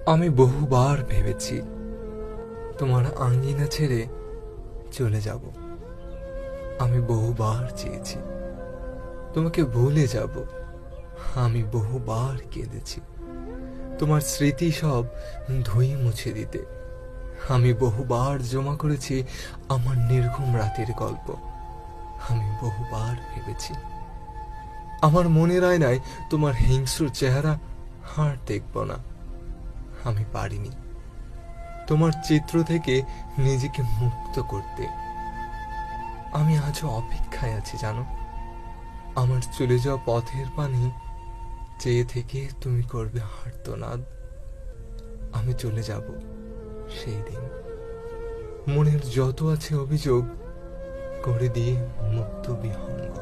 আমি বহুবার ভেবেছি তোমার আঙ্গিনা ছেড়ে চলে যাব। আমি বহুবার চেয়েছি তোমাকে ভুলে যাব। আমি বহুবার কেঁদেছি তোমার স্মৃতি সব ধুয়ে মুছে দিতে। আমি বহুবার জমা করেছি আমার নির্ঘুম রাতের গল্প। আমি বহুবার ভেবেছি আমার মনের আয়নায় তোমার হিংস্র চেহারা আর দেখব না। আমি পারিনি তোমার চিত্র থেকে নিজেকে মুক্ত করতে। আমি আজও অপেক্ষায় আছি জানো, আমার চলে যাওয়া পথের পানে চেয়ে থেকে তুমি করবে আর্তনাদ। আমি চলে যাব সেই দিন, মনের যত আছে অভিযোগ করে দিয়ে মুক্ত বিহঙ্গ।